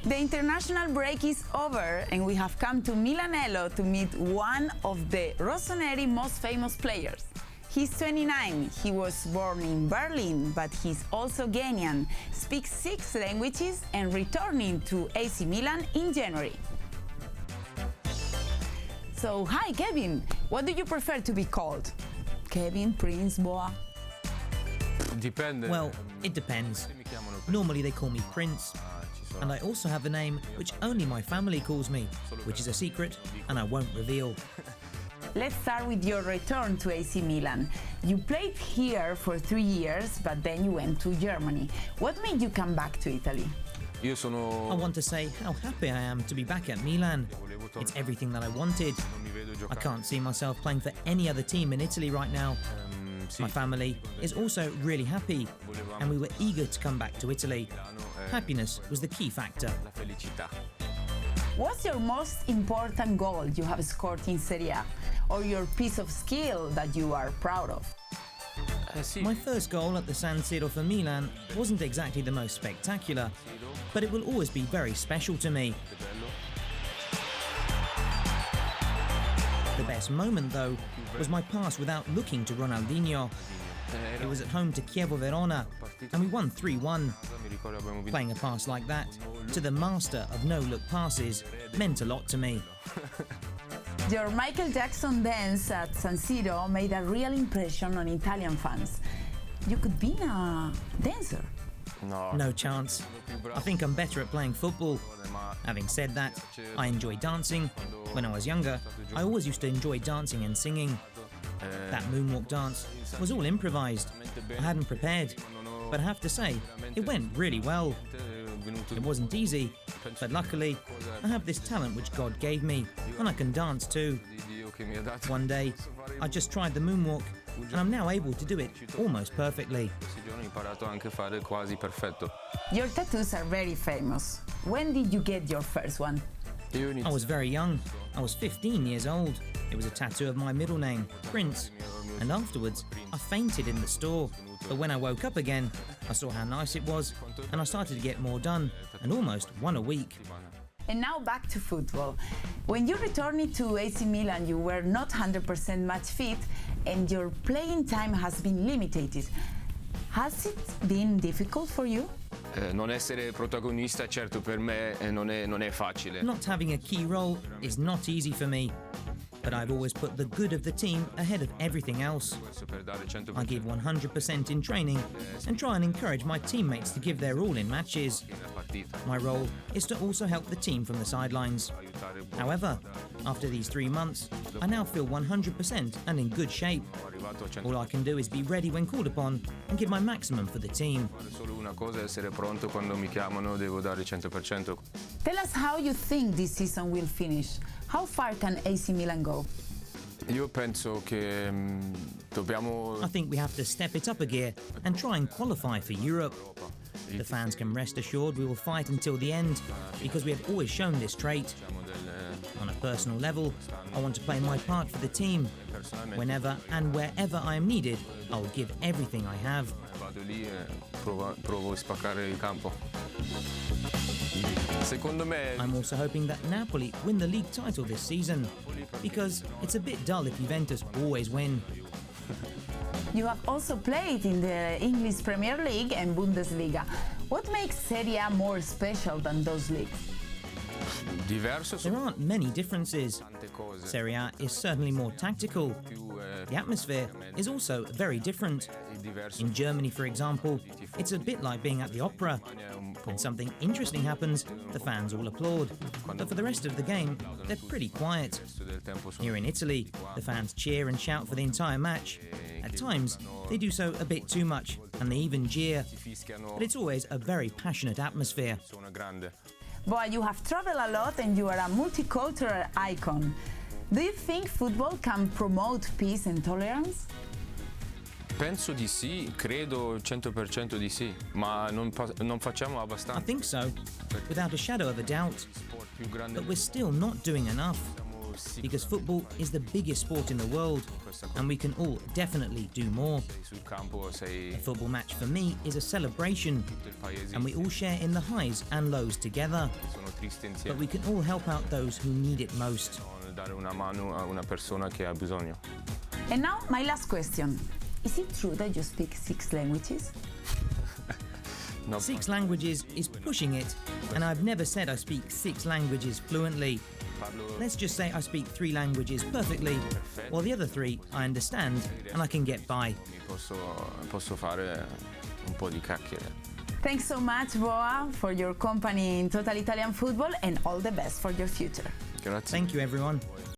The international break is over and we have come to Milanello to meet one of the Rossoneri most famous players. He's 29, he was born in Berlin, but he's also Ghanaian, speaks 6 languages and returning to AC Milan in January. So, hi Kevin, what do you prefer to be called? Kevin, Prince, Boa? Well, it depends. Normally they call me Prince, and I also have a name which only my family calls me, which is a secret and I won't reveal. Let's start with your return to AC Milan. You played here for 3 years, but then you went to Germany. What made you come back to Italy? I want to say how happy I am to be back at Milan. It's everything that I wanted. I can't see myself playing for any other team in Italy right now. My family is also really happy, and we were eager to come back to Italy. Happiness was the key factor. What's your most important goal you have scored in Serie A, or your piece of skill that you are proud of? My first goal at the San Siro for Milan wasn't exactly the most spectacular, but it will always be very special to me. The best moment, though, was my pass without looking to Ronaldinho. It was at home to Chievo Verona, and we won 3-1. Playing a pass like that, to the master of no-look passes, meant a lot to me. Your Michael Jackson dance at San Siro made a real impression on Italian fans. You could be a dancer. No chance. I think I'm better at playing football. Having said that, I enjoy dancing. When I was younger, I always used to enjoy dancing and singing. That moonwalk dance was all improvised. I hadn't prepared, but I have to say, it went really well. It wasn't easy, but luckily, I have this talent which God gave me, and I can dance too. One day, I just tried the moonwalk, and I'm now able to do it almost perfectly. Your tattoos are very famous. When did you get your first one? I was very young. I was 15 years old. It was a tattoo of my middle name, Prince. And afterwards, I fainted in the store. But when I woke up again, I saw how nice it was, and I started to get more done, and almost one a week. And now back to football. When you returned to AC Milan, you were not 100% match fit, and your playing time has been limited. Has it been difficult for you? Non essere protagonista, certo, per me non è facile. Not having a key role is not easy for me, but I've always put the good of the team ahead of everything else. I give 100% in training and try and encourage my teammates to give their all in matches. My role is to also help the team from the sidelines. However, after these 3 months, I now feel 100% and in good shape. All I can do is be ready when called upon and give my maximum for the team. Tell us how you think this season will finish. How far can AC Milan go? Io penso che dobbiamo. I think we have to step it up a gear and try and qualify for Europe. The fans can rest assured we will fight until the end, because we have always shown this trait. On a personal level, I want to play my part for the team. Whenever and wherever I am needed, I will give everything I have. I'm also hoping that Napoli win the league title this season, because it's a bit dull if Juventus always win. You have also played in the English Premier League and Bundesliga. What makes Serie A more special than those leagues? There aren't many differences. Serie A is certainly more tactical. The atmosphere is also very different. In Germany, for example, it's a bit like being at the opera. When something interesting happens, the fans all applaud. But for the rest of the game, they're pretty quiet. Here in Italy, the fans cheer and shout for the entire match. At times, they do so a bit too much, and they even jeer. But it's always a very passionate atmosphere. Boy, you have traveled a lot and you are a multicultural icon. Do you think football can promote peace and tolerance? Penso di sì, credo 100% di sì, ma non facciamo abbastanza. I think so, without a shadow of a doubt. But we're still not doing enough. because football is the biggest sport in the world, and we can all definitely do more. A football match for me is a celebration, and we all share in the highs and lows together. But we can all help out those who need it most. And now, my last question. Is it true that you speak 6 languages? 6 languages is pushing it, and I've never said I speak 6 languages fluently. Let's just say I speak 3 languages perfectly, while the other 3 I understand and I can get by. Thanks so much, Boa, for your company in Total Italian Football, and all the best for your future. Thank you, everyone.